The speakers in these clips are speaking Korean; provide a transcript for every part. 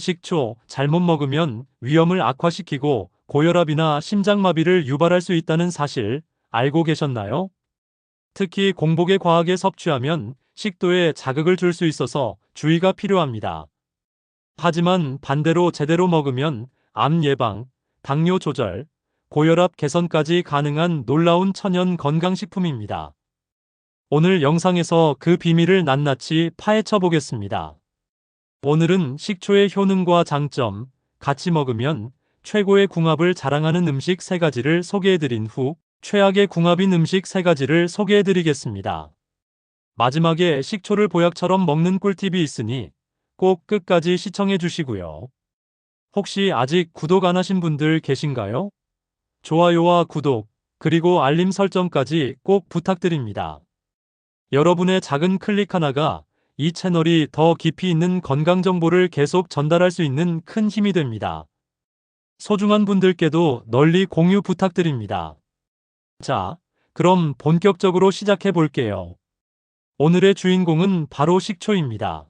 식초, 잘못 먹으면 위험을 악화시키고 고혈압이나 심장마비를 유발할 수 있다는 사실 알고 계셨나요? 특히 공복에 과하게 섭취하면 식도에 자극을 줄 수 있어서 주의가 필요합니다. 하지만 반대로 제대로 먹으면 암 예방, 당뇨 조절, 고혈압 개선까지 가능한 놀라운 천연 건강식품입니다. 오늘 영상에서 그 비밀을 낱낱이 파헤쳐 보겠습니다. 오늘은 식초의 효능과 장점, 같이 먹으면 최고의 궁합을 자랑하는 음식 3가지를 소개해드린 후 최악의 궁합인 음식 3가지를 소개해드리겠습니다. 마지막에 식초를 보약처럼 먹는 꿀팁이 있으니 꼭 끝까지 시청해 주시고요. 혹시 아직 구독 안 하신 분들 계신가요? 좋아요와 구독, 그리고 알림 설정까지 꼭 부탁드립니다. 여러분의 작은 클릭 하나가 이 채널이 더 깊이 있는 건강 정보를 계속 전달할 수 있는 큰 힘이 됩니다. 소중한 분들께도 널리 공유 부탁드립니다. 자, 그럼 본격적으로 시작해 볼게요. 오늘의 주인공은 바로 식초입니다.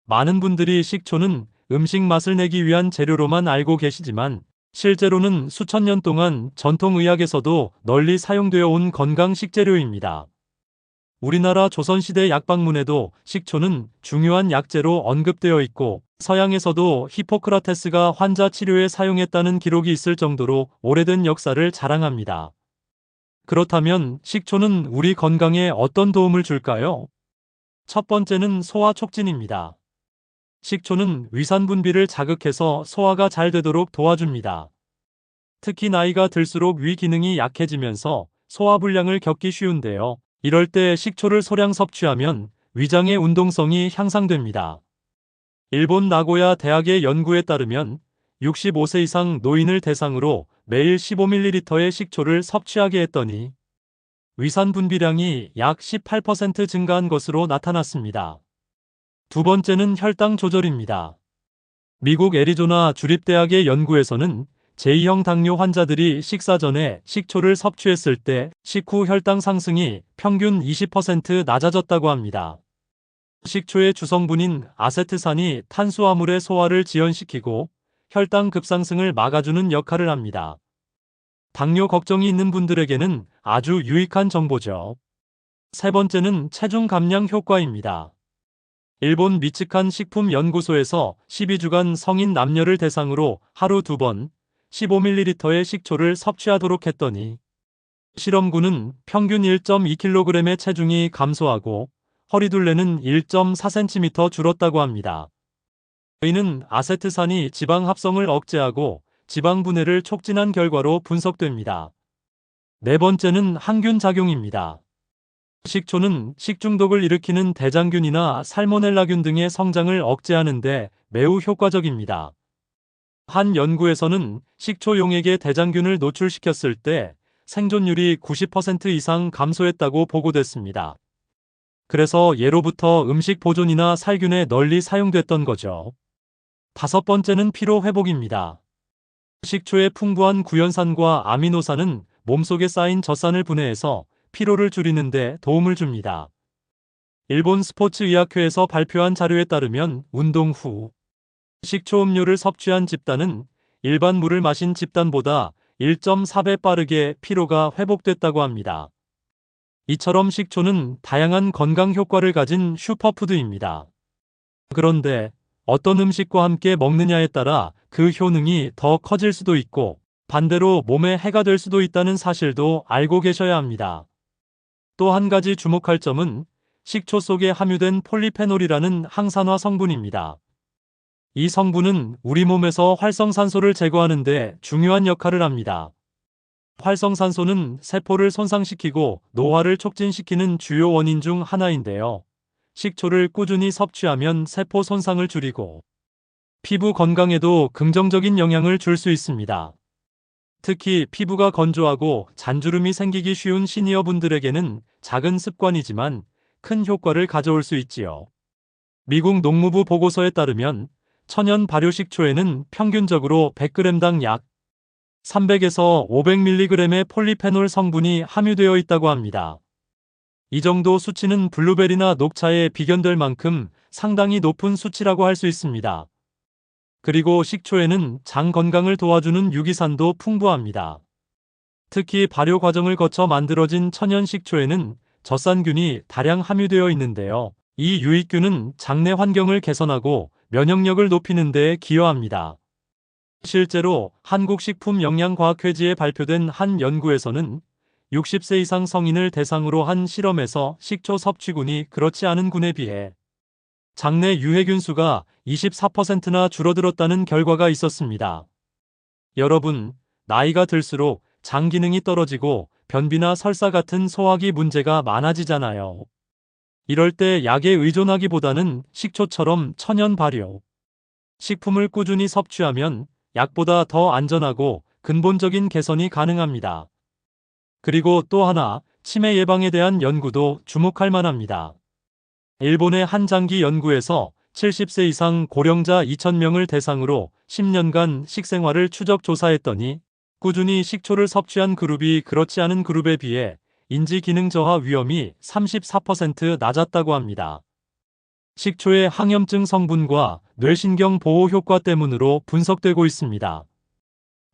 많은 분들이 식초는 음식 맛을 내기 위한 재료로만 알고 계시지만 실제로는 수천 년 동안 전통의학에서도 널리 사용되어 온 건강 식재료입니다. 우리나라 조선시대 약방문에도 식초는 중요한 약재로 언급되어 있고 서양에서도 히포크라테스가 환자 치료에 사용했다는 기록이 있을 정도로 오래된 역사를 자랑합니다. 그렇다면 식초는 우리 건강에 어떤 도움을 줄까요? 첫 번째는 소화 촉진입니다. 식초는 위산 분비를 자극해서 소화가 잘 되도록 도와줍니다. 특히 나이가 들수록 위 기능이 약해지면서 소화불량을 겪기 쉬운데요. 이럴 때 식초를 소량 섭취하면 위장의 운동성이 향상됩니다. 일본 나고야 대학의 연구에 따르면 65세 이상 노인을 대상으로 매일 15ml의 식초를 섭취하게 했더니 위산 분비량이 약 18% 증가한 것으로 나타났습니다. 두 번째는 혈당 조절입니다. 미국 애리조나 주립대학의 연구에서는 제2형 당뇨 환자들이 식사 전에 식초를 섭취했을 때 식후 혈당 상승이 평균 20% 낮아졌다고 합니다. 식초의 주성분인 아세트산이 탄수화물의 소화를 지연시키고 혈당 급상승을 막아주는 역할을 합니다. 당뇨 걱정이 있는 분들에게는 아주 유익한 정보죠. 세 번째는 체중 감량 효과입니다. 일본 미츠칸 식품연구소에서 12주간 성인 남녀를 대상으로 하루 2번 15ml의 식초를 섭취하도록 했더니 실험군은 평균 1.2kg의 체중이 감소하고 허리둘레는 1.4cm 줄었다고 합니다. 이는 아세트산이 지방 합성을 억제하고 지방 분해를 촉진한 결과로 분석됩니다. 네 번째는 항균 작용입니다. 식초는 식중독을 일으키는 대장균이나 살모넬라균 등의 성장을 억제하는 데 매우 효과적입니다. 한 연구에서는 식초 용액에 대장균을 노출시켰을 때 생존율이 90% 이상 감소했다고 보고됐습니다. 그래서 예로부터 음식 보존이나 살균에 널리 사용됐던 거죠. 다섯 번째는 피로 회복입니다. 식초의 풍부한 구연산과 아미노산은 몸속에 쌓인 젖산을 분해해서 피로를 줄이는 데 도움을 줍니다. 일본 스포츠의학회에서 발표한 자료에 따르면 운동 후 식초 음료를 섭취한 집단은 일반 물을 마신 집단보다 1.4배 빠르게 피로가 회복됐다고 합니다. 이처럼 식초는 다양한 건강 효과를 가진 슈퍼푸드입니다. 그런데 어떤 음식과 함께 먹느냐에 따라 그 효능이 더 커질 수도 있고 반대로 몸에 해가 될 수도 있다는 사실도 알고 계셔야 합니다. 또 한 가지 주목할 점은 식초 속에 함유된 폴리페놀이라는 항산화 성분입니다. 이 성분은 우리 몸에서 활성산소를 제거하는 데 중요한 역할을 합니다. 활성산소는 세포를 손상시키고 노화를 촉진시키는 주요 원인 중 하나인데요. 식초를 꾸준히 섭취하면 세포 손상을 줄이고 피부 건강에도 긍정적인 영향을 줄 수 있습니다. 특히 피부가 건조하고 잔주름이 생기기 쉬운 시니어분들에게는 작은 습관이지만 큰 효과를 가져올 수 있지요. 미국 농무부 보고서에 따르면 천연 발효식초에는 평균적으로 100g당 약 300에서 500mg의 폴리페놀 성분이 함유되어 있다고 합니다. 이 정도 수치는 블루베리나 녹차에 비견될 만큼 상당히 높은 수치라고 할 수 있습니다. 그리고 식초에는 장 건강을 도와주는 유기산도 풍부합니다. 특히 발효 과정을 거쳐 만들어진 천연 식초에는 젖산균이 다량 함유되어 있는데요. 이 유익균은 장내 환경을 개선하고 면역력을 높이는 데 기여합니다. 실제로 한국식품영양과학회지에 발표된 한 연구에서는 60세 이상 성인을 대상으로 한 실험에서 식초 섭취군이 그렇지 않은 군에 비해 장내 유해균 수가 24%나 줄어들었다는 결과가 있었습니다. 여러분, 나이가 들수록 장 기능이 떨어지고 변비나 설사 같은 소화기 문제가 많아지잖아요. 이럴 때 약에 의존하기보다는 식초처럼 천연 발효 식품을 꾸준히 섭취하면 약보다 더 안전하고 근본적인 개선이 가능합니다. 그리고 또 하나, 치매 예방에 대한 연구도 주목할 만합니다. 일본의 한 장기 연구에서 70세 이상 고령자 2,000명을 대상으로 10년간 식생활을 추적 조사했더니 꾸준히 식초를 섭취한 그룹이 그렇지 않은 그룹에 비해 인지 기능 저하 위험이 34% 낮았다고 합니다. 식초의 항염증 성분과 뇌신경 보호 효과 때문으로 분석되고 있습니다.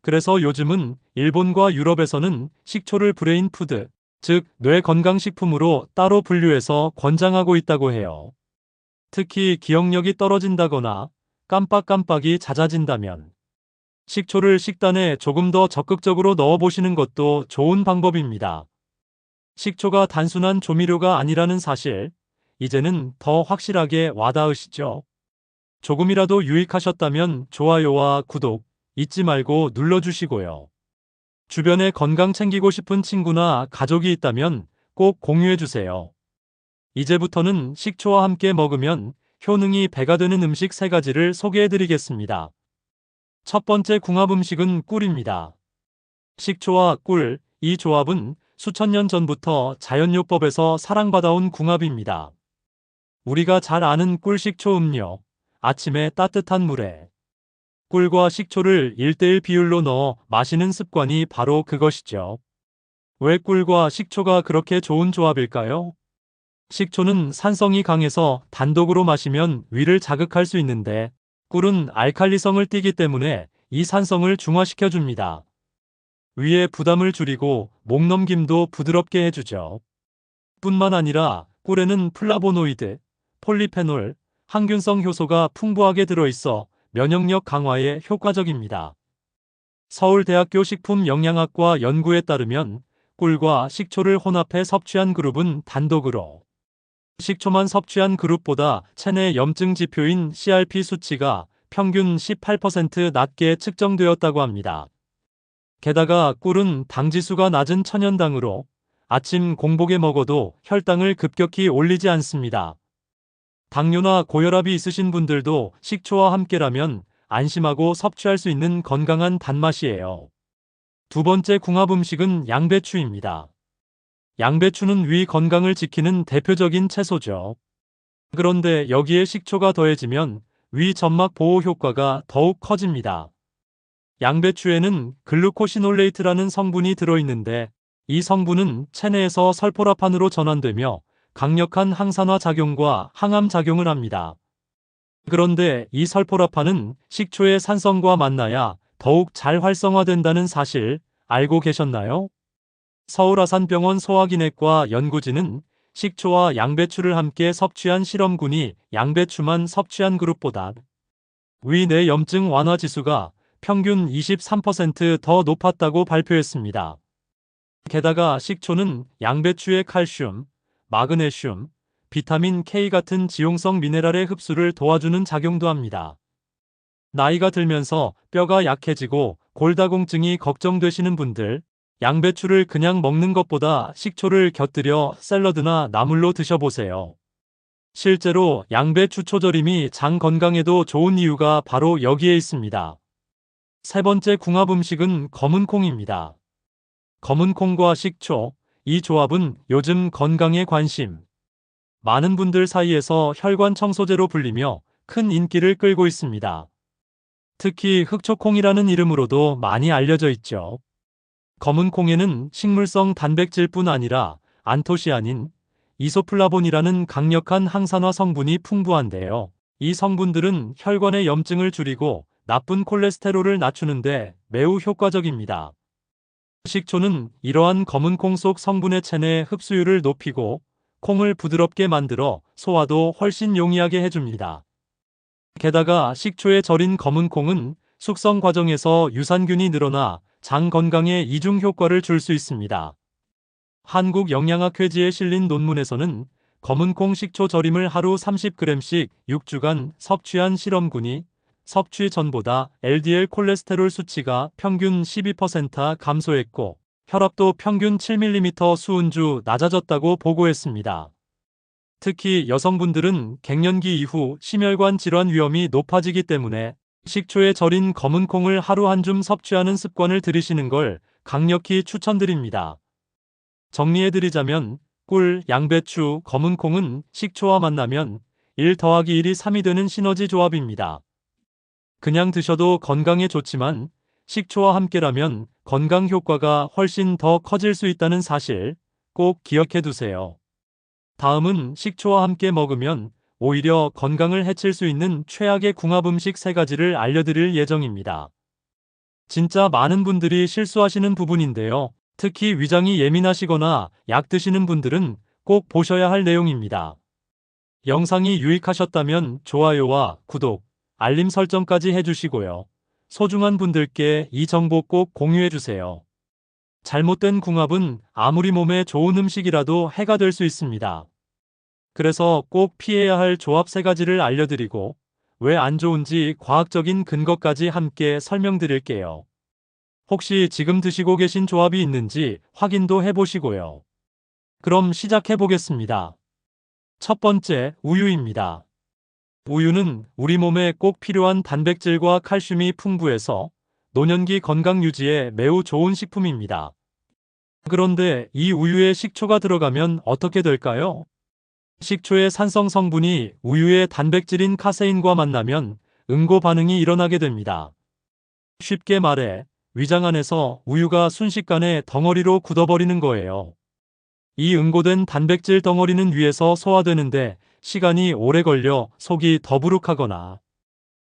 그래서 요즘은 일본과 유럽에서는 식초를 브레인 푸드, 즉 뇌 건강식품으로 따로 분류해서 권장하고 있다고 해요. 특히 기억력이 떨어진다거나 깜빡깜빡이 잦아진다면 식초를 식단에 조금 더 적극적으로 넣어보시는 것도 좋은 방법입니다. 식초가 단순한 조미료가 아니라는 사실, 이제는 더 확실하게 와닿으시죠? 조금이라도 유익하셨다면 좋아요와 구독 잊지 말고 눌러주시고요. 주변에 건강 챙기고 싶은 친구나 가족이 있다면 꼭 공유해주세요. 이제부터는 식초와 함께 먹으면 효능이 배가 되는 음식 3가지를 소개해드리겠습니다. 첫 번째 궁합 음식은 꿀입니다. 식초와 꿀, 이 조합은 수천 년 전부터 자연요법에서 사랑받아온 궁합입니다. 우리가 잘 아는 꿀식초 음료, 아침에 따뜻한 물에 꿀과 식초를 1:1 비율로 넣어 마시는 습관이 바로 그것이죠. 왜 꿀과 식초가 그렇게 좋은 조합일까요? 식초는 산성이 강해서 단독으로 마시면 위를 자극할 수 있는데 꿀은 알칼리성을 띠기 때문에 이 산성을 중화시켜 줍니다. 위의 부담을 줄이고 목 넘김도 부드럽게 해주죠. 뿐만 아니라 꿀에는 플라보노이드, 폴리페놀, 항균성 효소가 풍부하게 들어있어 면역력 강화에 효과적입니다. 서울대학교 식품영양학과 연구에 따르면 꿀과 식초를 혼합해 섭취한 그룹은 단독으로 식초만 섭취한 그룹보다 체내 염증 지표인 CRP 수치가 평균 18% 낮게 측정되었다고 합니다. 게다가 꿀은 당지수가 낮은 천연당으로 아침 공복에 먹어도 혈당을 급격히 올리지 않습니다. 당뇨나 고혈압이 있으신 분들도 식초와 함께라면 안심하고 섭취할 수 있는 건강한 단맛이에요. 두 번째 궁합 음식은 양배추입니다. 양배추는 위 건강을 지키는 대표적인 채소죠. 그런데 여기에 식초가 더해지면 위 점막 보호 효과가 더욱 커집니다. 양배추에는 글루코시놀레이트라는 성분이 들어있는데 이 성분은 체내에서 설포라판으로 전환되며 강력한 항산화 작용과 항암 작용을 합니다. 그런데 이 설포라판은 식초의 산성과 만나야 더욱 잘 활성화된다는 사실 알고 계셨나요? 서울아산병원 소화기내과 연구진은 식초와 양배추를 함께 섭취한 실험군이 양배추만 섭취한 그룹보다 위 내 염증 완화 지수가 평균 23% 더 높았다고 발표했습니다. 게다가 식초는 양배추의 칼슘, 마그네슘, 비타민 K 같은 지용성 미네랄의 흡수를 도와주는 작용도 합니다. 나이가 들면서 뼈가 약해지고 골다공증이 걱정되시는 분들, 양배추를 그냥 먹는 것보다 식초를 곁들여 샐러드나 나물로 드셔보세요. 실제로 양배추 초절임이 장 건강에도 좋은 이유가 바로 여기에 있습니다. 세 번째 궁합 음식은 검은콩입니다. 검은콩과 식초, 이 조합은 요즘 건강에 관심 많은 분들 사이에서 혈관 청소제로 불리며 큰 인기를 끌고 있습니다. 특히 흑초콩이라는 이름으로도 많이 알려져 있죠. 검은콩에는 식물성 단백질뿐 아니라 안토시아닌, 이소플라본이라는 강력한 항산화 성분이 풍부한데요. 이 성분들은 혈관의 염증을 줄이고 나쁜 콜레스테롤을 낮추는데 매우 효과적입니다. 식초는 이러한 검은 콩 속 성분의 체내 흡수율을 높이고 콩을 부드럽게 만들어 소화도 훨씬 용이하게 해줍니다. 게다가 식초에 절인 검은 콩은 숙성 과정에서 유산균이 늘어나 장 건강에 이중 효과를 줄 수 있습니다. 한국영양학회지에 실린 논문에서는 검은 콩 식초 절임을 하루 30g씩 6주간 섭취한 실험군이 섭취 전보다 LDL 콜레스테롤 수치가 평균 12% 감소했고 혈압도 평균 7mm 수은주 낮아졌다고 보고했습니다. 특히 여성분들은 갱년기 이후 심혈관 질환 위험이 높아지기 때문에 식초에 절인 검은 콩을 하루 한 줌 섭취하는 습관을 들이시는 걸 강력히 추천드립니다. 정리해드리자면 꿀, 양배추, 검은 콩은 식초와 만나면 1 더하기 1이 3이 되는 시너지 조합입니다. 그냥 드셔도 건강에 좋지만 식초와 함께라면 건강 효과가 훨씬 더 커질 수 있다는 사실 꼭 기억해 두세요. 다음은 식초와 함께 먹으면 오히려 건강을 해칠 수 있는 최악의 궁합 음식 3가지를 알려드릴 예정입니다. 진짜 많은 분들이 실수하시는 부분인데요. 특히 위장이 예민하시거나 약 드시는 분들은 꼭 보셔야 할 내용입니다. 영상이 유익하셨다면 좋아요와 구독, 알림 설정까지 해주시고요. 소중한 분들께 이 정보 꼭 공유해주세요. 잘못된 궁합은 아무리 몸에 좋은 음식이라도 해가 될 수 있습니다. 그래서 꼭 피해야 할 조합 3가지를 알려드리고 왜 안 좋은지 과학적인 근거까지 함께 설명드릴게요. 혹시 지금 드시고 계신 조합이 있는지 확인도 해보시고요. 그럼 시작해보겠습니다. 첫 번째, 우유입니다. 우유는 우리 몸에 꼭 필요한 단백질과 칼슘이 풍부해서 노년기 건강 유지에 매우 좋은 식품입니다. 그런데 이 우유에 식초가 들어가면 어떻게 될까요? 식초의 산성 성분이 우유의 단백질인 카세인과 만나면 응고 반응이 일어나게 됩니다. 쉽게 말해 위장 안에서 우유가 순식간에 덩어리로 굳어버리는 거예요. 이 응고된 단백질 덩어리는 위에서 소화되는데 시간이 오래 걸려 속이 더부룩하거나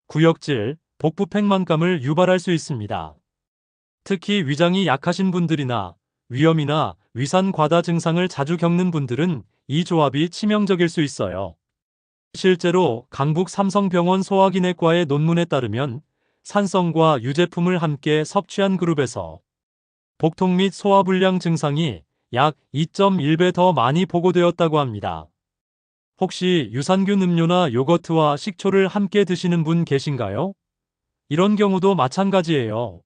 구역질, 복부 팽만감을 유발할 수 있습니다. 특히 위장이 약하신 분들이나 위염이나 위산 과다 증상을 자주 겪는 분들은 이 조합이 치명적일 수 있어요. 실제로 강북 삼성병원 소화기내과의 논문에 따르면 산성과 유제품을 함께 섭취한 그룹에서 복통 및 소화불량 증상이 약 2.1배 더 많이 보고되었다고 합니다. 혹시 유산균 음료나 요거트와 식초를 함께 드시는 분 계신가요? 이런 경우도 마찬가지예요.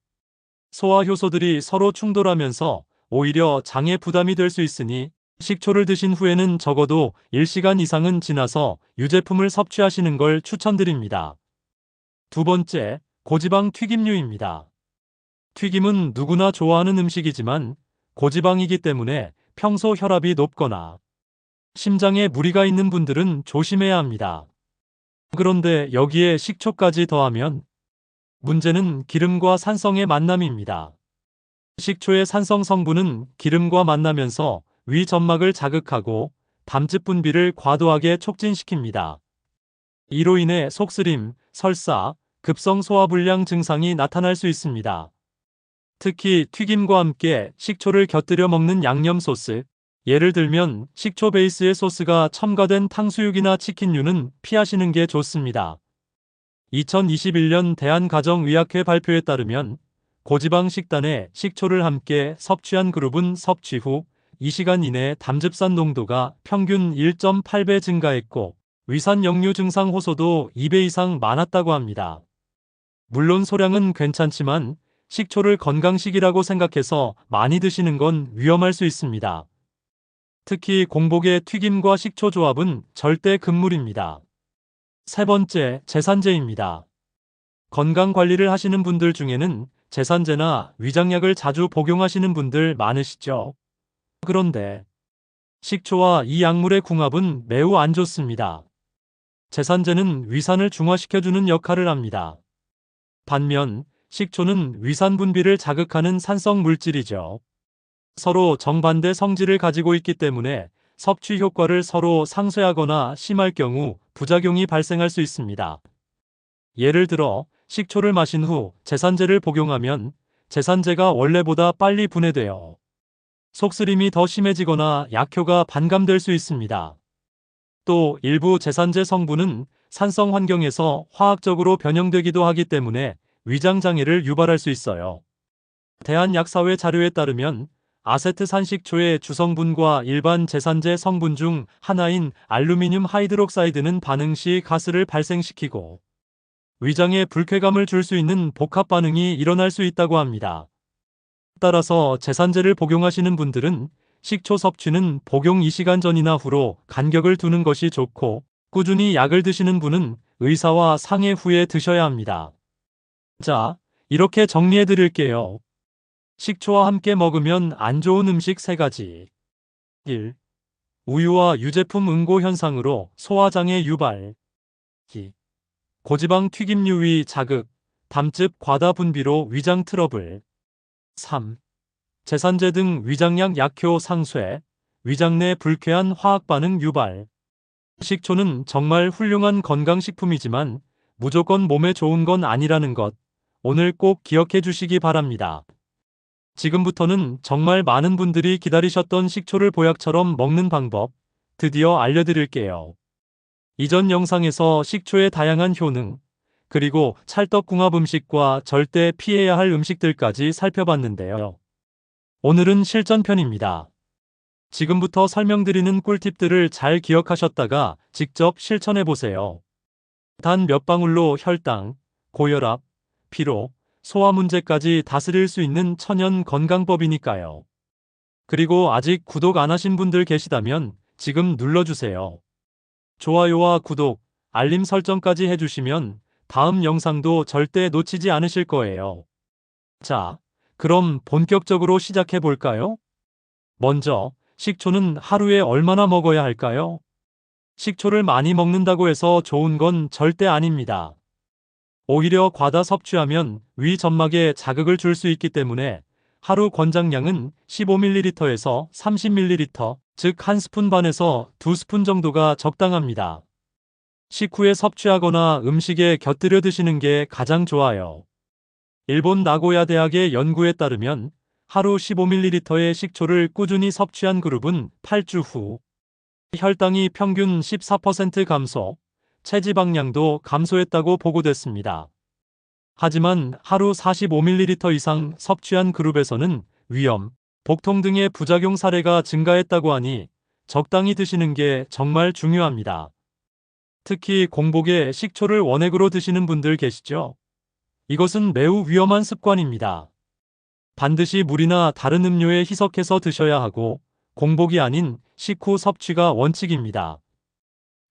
소화 효소들이 서로 충돌하면서 오히려 장에 부담이 될 수 있으니 식초를 드신 후에는 적어도 1시간 이상은 지나서 유제품을 섭취하시는 걸 추천드립니다. 두 번째, 고지방 튀김류입니다. 튀김은 누구나 좋아하는 음식이지만 고지방이기 때문에 평소 혈압이 높거나 심장에 무리가 있는 분들은 조심해야 합니다. 그런데 여기에 식초까지 더하면 문제는 기름과 산성의 만남입니다. 식초의 산성 성분은 기름과 만나면서 위 점막을 자극하고 담즙 분비를 과도하게 촉진시킵니다. 이로 인해 속쓰림, 설사, 급성 소화불량 증상이 나타날 수 있습니다. 특히 튀김과 함께 식초를 곁들여 먹는 양념 소스, 예를 들면 식초 베이스의 소스가 첨가된 탕수육이나 치킨류는 피하시는 게 좋습니다. 2021년 대한가정의학회 발표에 따르면 고지방 식단에 식초를 함께 섭취한 그룹은 섭취 후 2시간 이내 담즙산 농도가 평균 1.8배 증가했고 위산 역류 증상 호소도 2배 이상 많았다고 합니다. 물론 소량은 괜찮지만 식초를 건강식이라고 생각해서 많이 드시는 건 위험할 수 있습니다. 특히 공복의 튀김과 식초 조합은 절대 금물입니다. 세 번째, 제산제입니다. 건강 관리를 하시는 분들 중에는 제산제나 위장약을 자주 복용하시는 분들 많으시죠? 그런데 식초와 이 약물의 궁합은 매우 안 좋습니다. 제산제는 위산을 중화시켜주는 역할을 합니다. 반면 식초는 위산 분비를 자극하는 산성 물질이죠. 서로 정반대 성질을 가지고 있기 때문에 섭취 효과를 서로 상쇄하거나 심할 경우 부작용이 발생할 수 있습니다. 예를 들어 식초를 마신 후 제산제를 복용하면 제산제가 원래보다 빨리 분해되어 속쓰림이 더 심해지거나 약효가 반감될 수 있습니다. 또 일부 제산제 성분은 산성 환경에서 화학적으로 변형되기도 하기 때문에 위장장애를 유발할 수 있어요. 대한약사회 자료에 따르면 아세트산식초의 주성분과 일반 제산제 성분 중 하나인 알루미늄 하이드록사이드는 반응 시 가스를 발생시키고 위장에 불쾌감을 줄 수 있는 복합 반응이 일어날 수 있다고 합니다. 따라서 제산제를 복용하시는 분들은 식초 섭취는 복용 2시간 전이나 후로 간격을 두는 것이 좋고, 꾸준히 약을 드시는 분은 의사와 상의 후에 드셔야 합니다. 자, 이렇게 정리해 드릴게요. 식초와 함께 먹으면 안 좋은 음식 3가지. 1. 우유와 유제품 응고 현상으로 소화장애 유발. 2. 고지방 튀김류 위 자극, 담즙 과다 분비로 위장 트러블. 3. 제산제 등 위장약 약효 상쇄, 위장 내 불쾌한 화학 반응 유발. 식초는 정말 훌륭한 건강식품이지만 무조건 몸에 좋은 건 아니라는 것, 오늘 꼭 기억해 주시기 바랍니다. 지금부터는 정말 많은 분들이 기다리셨던 식초를 보약처럼 먹는 방법, 드디어 알려드릴게요. 이전 영상에서 식초의 다양한 효능, 그리고 찰떡궁합 음식과 절대 피해야 할 음식들까지 살펴봤는데요. 오늘은 실전편입니다. 지금부터 설명드리는 꿀팁들을 잘 기억하셨다가 직접 실천해보세요. 단 몇 방울로 혈당, 고혈압, 피로, 소화 문제까지 다스릴 수 있는 천연 건강법이니까요. 그리고 아직 구독 안 하신 분들 계시다면 지금 눌러주세요. 좋아요와 구독, 알림 설정까지 해주시면 다음 영상도 절대 놓치지 않으실 거예요. 자, 그럼 본격적으로 시작해 볼까요? 먼저, 식초는 하루에 얼마나 먹어야 할까요? 식초를 많이 먹는다고 해서 좋은 건 절대 아닙니다. 오히려 과다 섭취하면 위 점막에 자극을 줄 수 있기 때문에 하루 권장량은 15ml에서 30ml, 즉 1스푼 반에서 2스푼 정도가 적당합니다. 식후에 섭취하거나 음식에 곁들여 드시는 게 가장 좋아요. 일본 나고야 대학의 연구에 따르면 하루 15ml의 식초를 꾸준히 섭취한 그룹은 8주 후 혈당이 평균 14% 감소, 체지방량도 감소했다고 보고됐습니다. 하지만 하루 45ml 이상 섭취한 그룹에서는 위염, 복통 등의 부작용 사례가 증가했다고 하니 적당히 드시는 게 정말 중요합니다. 특히 공복에 식초를 원액으로 드시는 분들 계시죠? 이것은 매우 위험한 습관입니다. 반드시 물이나 다른 음료에 희석해서 드셔야 하고 공복이 아닌 식후 섭취가 원칙입니다.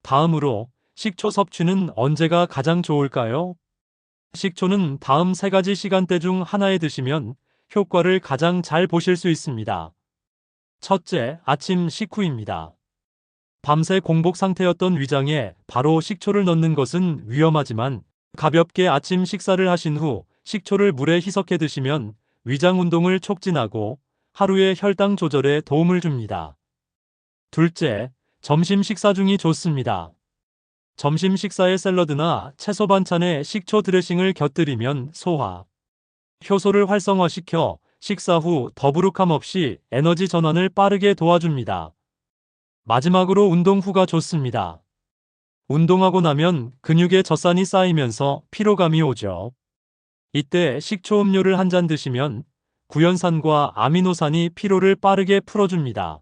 다음으로 식초 섭취는 언제가 가장 좋을까요? 식초는 다음 3가지 시간대 중 하나에 드시면 효과를 가장 잘 보실 수 있습니다. 첫째, 아침 식후입니다. 밤새 공복 상태였던 위장에 바로 식초를 넣는 것은 위험하지만 가볍게 아침 식사를 하신 후 식초를 물에 희석해 드시면 위장 운동을 촉진하고 하루의 혈당 조절에 도움을 줍니다. 둘째, 점심 식사 중이 좋습니다. 점심 식사에 샐러드나 채소 반찬에 식초 드레싱을 곁들이면 소화, 효소를 활성화시켜 식사 후 더부룩함 없이 에너지 전환을 빠르게 도와줍니다. 마지막으로 운동 후가 좋습니다. 운동하고 나면 근육에 젖산이 쌓이면서 피로감이 오죠. 이때 식초 음료를 한 잔 드시면 구연산과 아미노산이 피로를 빠르게 풀어줍니다.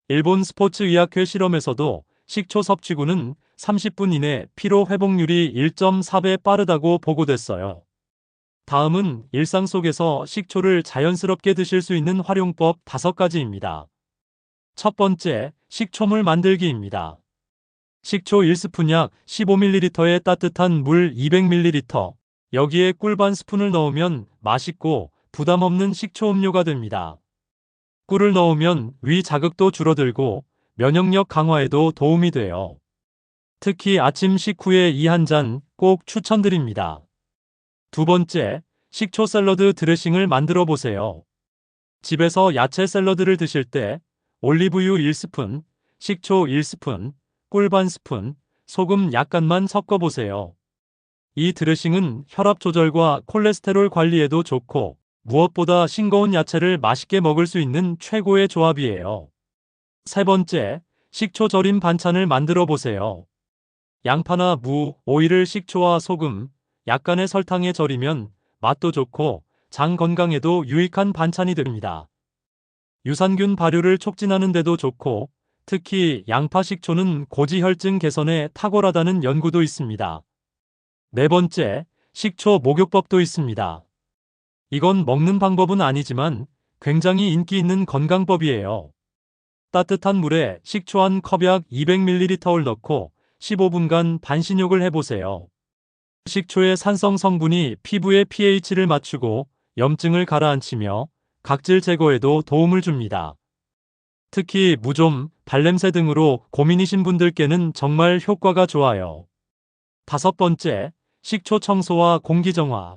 일본 스포츠의학회 실험에서도 식초 섭취구는 30분 이내 피로 회복률이 1.4배 빠르다고 보고됐어요. 다음은 일상 속에서 식초를 자연스럽게 드실 수 있는 활용법 5가지입니다. 첫 번째, 식초물 만들기입니다. 식초 1스푼 약 15ml에 따뜻한 물 200ml, 여기에 꿀 반 스푼을 넣으면 맛있고 부담 없는 식초 음료가 됩니다. 꿀을 넣으면 위 자극도 줄어들고 면역력 강화에도 도움이 돼요. 특히 아침 식후에 이 한 잔 꼭 추천드립니다. 두 번째, 식초 샐러드 드레싱을 만들어 보세요. 집에서 야채 샐러드를 드실 때 올리브유 1스푼, 식초 1스푼, 꿀 반 스푼, 소금 약간만 섞어 보세요. 이 드레싱은 혈압 조절과 콜레스테롤 관리에도 좋고 무엇보다 싱거운 야채를 맛있게 먹을 수 있는 최고의 조합이에요. 세 번째, 식초 절임 반찬을 만들어 보세요. 양파나 무, 오이를 식초와 소금, 약간의 설탕에 절이면 맛도 좋고 장 건강에도 유익한 반찬이 됩니다. 유산균 발효를 촉진하는 데도 좋고 특히 양파 식초는 고지혈증 개선에 탁월하다는 연구도 있습니다. 네 번째, 식초 목욕법도 있습니다. 이건 먹는 방법은 아니지만 굉장히 인기 있는 건강법이에요. 따뜻한 물에 식초 한 컵약 200ml를 넣고 15분간 반신욕을 해보세요. 식초의 산성 성분이 피부의 pH를 맞추고 염증을 가라앉히며 각질 제거에도 도움을 줍니다. 특히 무좀, 발냄새 등으로 고민이신 분들께는 정말 효과가 좋아요. 다섯 번째, 식초 청소와 공기 정화.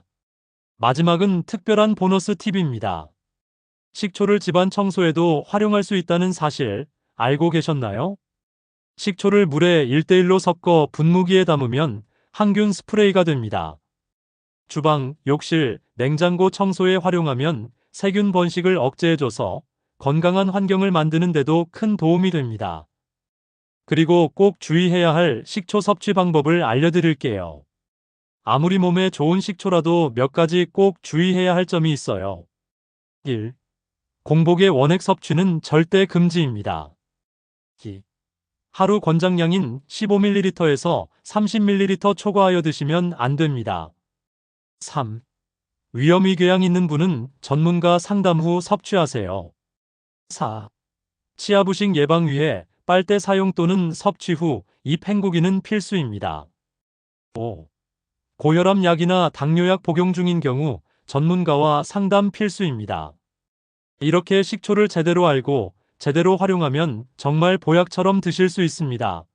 마지막은 특별한 보너스 팁입니다. 식초를 집안 청소에도 활용할 수 있다는 사실 알고 계셨나요? 식초를 물에 1:1로 섞어 분무기에 담으면 항균 스프레이가 됩니다. 주방, 욕실, 냉장고 청소에 활용하면 세균 번식을 억제해줘서 건강한 환경을 만드는 데도 큰 도움이 됩니다. 그리고 꼭 주의해야 할 식초 섭취 방법을 알려드릴게요. 아무리 몸에 좋은 식초라도 몇 가지 꼭 주의해야 할 점이 있어요. 1. 공복의 원액 섭취는 절대 금지입니다. 2. 하루 권장량인 15ml에서 30ml 초과하여 드시면 안 됩니다. 3. 위험의궤양 있는 분은 전문가 상담 후 섭취하세요. 4. 치아부식 예방 위해 빨대 사용 또는 섭취 후 입 헹구기는 필수입니다. 5. 고혈압 약이나 당뇨약 복용 중인 경우 전문가와 상담 필수입니다. 이렇게 식초를 제대로 알고 제대로 활용하면 정말 보약처럼 드실 수 있습니다.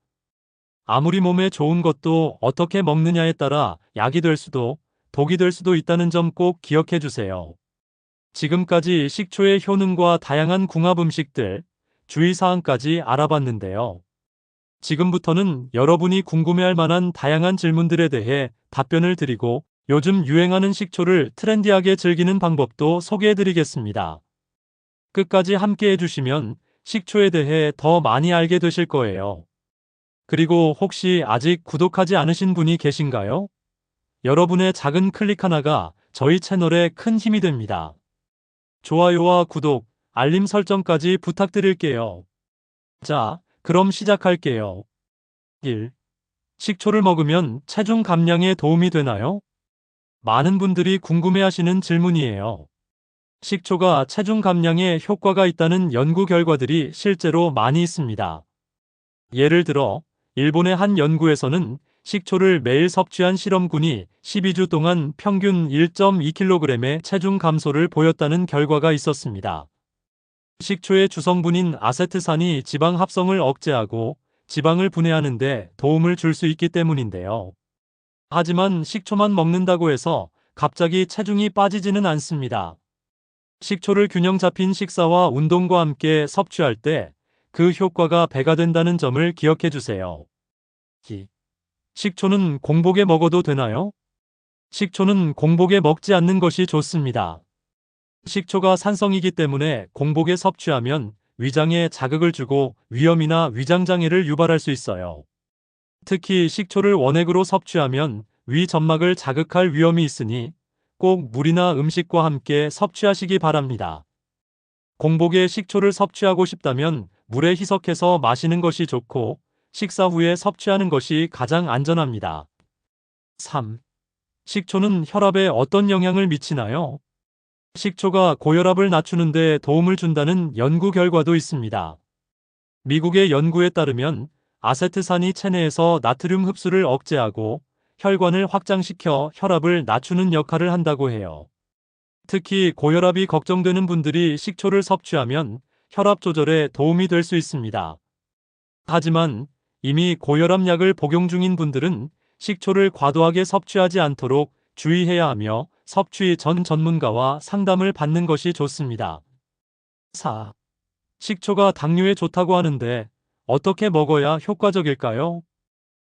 아무리 몸에 좋은 것도 어떻게 먹느냐에 따라 약이 될 수도 독이 될 수도 있다는 점 꼭 기억해 주세요. 지금까지 식초의 효능과 다양한 궁합 음식들, 주의사항까지 알아봤는데요. 지금부터는 여러분이 궁금해할 만한 다양한 질문들에 대해 답변을 드리고 요즘 유행하는 식초를 트렌디하게 즐기는 방법도 소개해 드리겠습니다. 끝까지 함께 해주시면 식초에 대해 더 많이 알게 되실 거예요. 그리고 혹시 아직 구독하지 않으신 분이 계신가요? 여러분의 작은 클릭 하나가 저희 채널에 큰 힘이 됩니다. 좋아요와 구독, 알림 설정까지 부탁드릴게요. 자, 그럼 시작할게요. 1. 식초를 먹으면 체중 감량에 도움이 되나요? 많은 분들이 궁금해하시는 질문이에요. 식초가 체중 감량에 효과가 있다는 연구 결과들이 실제로 많이 있습니다. 예를 들어, 일본의 한 연구에서는 식초를 매일 섭취한 실험군이 12주 동안 평균 1.2kg의 체중 감소를 보였다는 결과가 있었습니다. 식초의 주성분인 아세트산이 지방 합성을 억제하고 지방을 분해하는 데 도움을 줄 수 있기 때문인데요. 하지만 식초만 먹는다고 해서 갑자기 체중이 빠지지는 않습니다. 식초를 균형 잡힌 식사와 운동과 함께 섭취할 때 그 효과가 배가 된다는 점을 기억해 주세요. 식초는 공복에 먹어도 되나요? 식초는 공복에 먹지 않는 것이 좋습니다. 식초가 산성이기 때문에 공복에 섭취하면 위장에 자극을 주고 위염이나 위장장애를 유발할 수 있어요. 특히 식초를 원액으로 섭취하면 위 점막을 자극할 위험이 있으니 꼭 물이나 음식과 함께 섭취하시기 바랍니다. 공복에 식초를 섭취하고 싶다면 물에 희석해서 마시는 것이 좋고 식사 후에 섭취하는 것이 가장 안전합니다. 3. 식초는 혈압에 어떤 영향을 미치나요? 식초가 고혈압을 낮추는 데 도움을 준다는 연구 결과도 있습니다. 미국의 연구에 따르면 아세트산이 체내에서 나트륨 흡수를 억제하고 혈관을 확장시켜 혈압을 낮추는 역할을 한다고 해요. 특히 고혈압이 걱정되는 분들이 식초를 섭취하면 혈압 조절에 도움이 될 수 있습니다. 하지만 이미 고혈압 약을 복용 중인 분들은 식초를 과도하게 섭취하지 않도록 주의해야 하며 섭취 전 전문가와 상담을 받는 것이 좋습니다. 4. 식초가 당뇨에 좋다고 하는데 어떻게 먹어야 효과적일까요?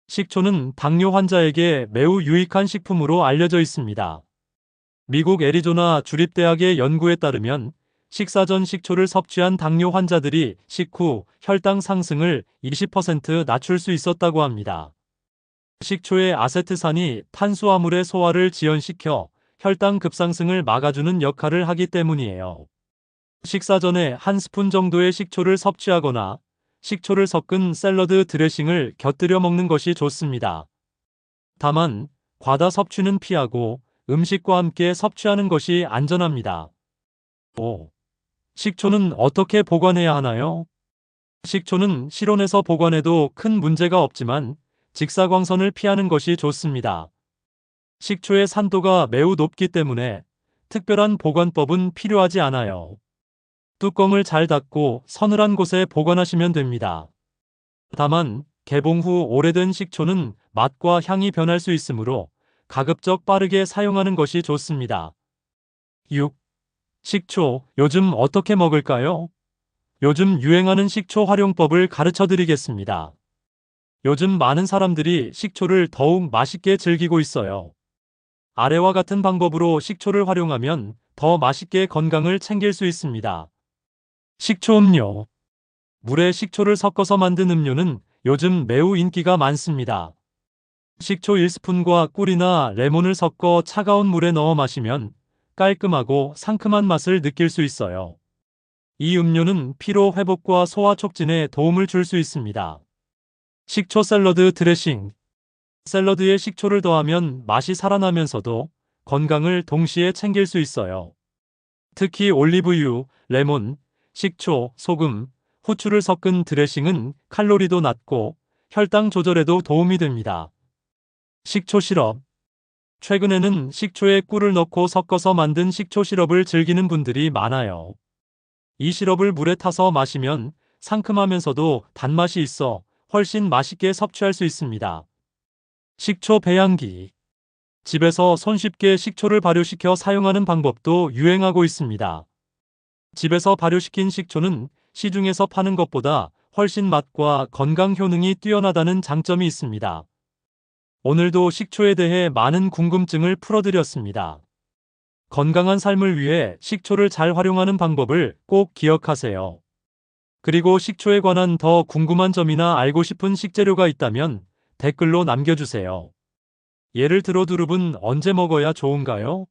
식초는 당뇨 환자에게 매우 유익한 식품으로 알려져 있습니다. 미국 애리조나 주립대학의 연구에 따르면 식사 전 식초를 섭취한 당뇨 환자들이 식후 혈당 상승을 20% 낮출 수 있었다고 합니다. 식초의 아세트산이 탄수화물의 소화를 지연시켜 혈당 급상승을 막아주는 역할을 하기 때문이에요. 식사 전에 한 스푼 정도의 식초를 섭취하거나 식초를 섞은 샐러드 드레싱을 곁들여 먹는 것이 좋습니다. 다만, 과다 섭취는 피하고 음식과 함께 섭취하는 것이 안전합니다. 5. 식초는 어떻게 보관해야 하나요? 식초는 실온에서 보관해도 큰 문제가 없지만 직사광선을 피하는 것이 좋습니다. 식초의 산도가 매우 높기 때문에 특별한 보관법은 필요하지 않아요. 뚜껑을 잘 닫고 서늘한 곳에 보관하시면 됩니다. 다만 개봉 후 오래된 식초는 맛과 향이 변할 수 있으므로 가급적 빠르게 사용하는 것이 좋습니다. 6. 식초, 요즘 어떻게 먹을까요? 요즘 유행하는 식초 활용법을 가르쳐 드리겠습니다. 요즘 많은 사람들이 식초를 더욱 맛있게 즐기고 있어요. 아래와 같은 방법으로 식초를 활용하면 더 맛있게 건강을 챙길 수 있습니다. 식초 음료. 물에 식초를 섞어서 만든 음료는 요즘 매우 인기가 많습니다. 식초 1스푼과 꿀이나 레몬을 섞어 차가운 물에 넣어 마시면 깔끔하고 상큼한 맛을 느낄 수 있어요. 이 음료는 피로 회복과 소화 촉진에 도움을 줄 수 있습니다. 식초 샐러드 드레싱. 샐러드에 식초를 더하면 맛이 살아나면서도 건강을 동시에 챙길 수 있어요. 특히 올리브유, 레몬, 식초, 소금, 후추를 섞은 드레싱은 칼로리도 낮고 혈당 조절에도 도움이 됩니다. 식초 시럽. 최근에는 식초에 꿀을 넣고 섞어서 만든 식초 시럽을 즐기는 분들이 많아요. 이 시럽을 물에 타서 마시면 상큼하면서도 단맛이 있어 훨씬 맛있게 섭취할 수 있습니다. 식초 배양기. 집에서 손쉽게 식초를 발효시켜 사용하는 방법도 유행하고 있습니다. 집에서 발효시킨 식초는 시중에서 파는 것보다 훨씬 맛과 건강 효능이 뛰어나다는 장점이 있습니다. 오늘도 식초에 대해 많은 궁금증을 풀어드렸습니다. 건강한 삶을 위해 식초를 잘 활용하는 방법을 꼭 기억하세요. 그리고 식초에 관한 더 궁금한 점이나 알고 싶은 식재료가 있다면 댓글로 남겨주세요. 예를 들어 두릅은 언제 먹어야 좋은가요?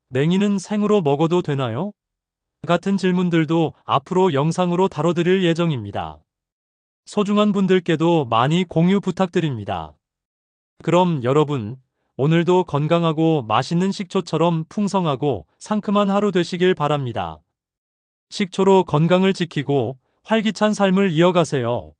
냉이는 생으로 먹어도 되나요? 같은 질문들도 앞으로 영상으로 다뤄드릴 예정입니다. 소중한 분들께도 많이 공유 부탁드립니다. 그럼 여러분, 오늘도 건강하고 맛있는 식초처럼 풍성하고 상큼한 하루 되시길 바랍니다. 식초로 건강을 지키고 활기찬 삶을 이어가세요.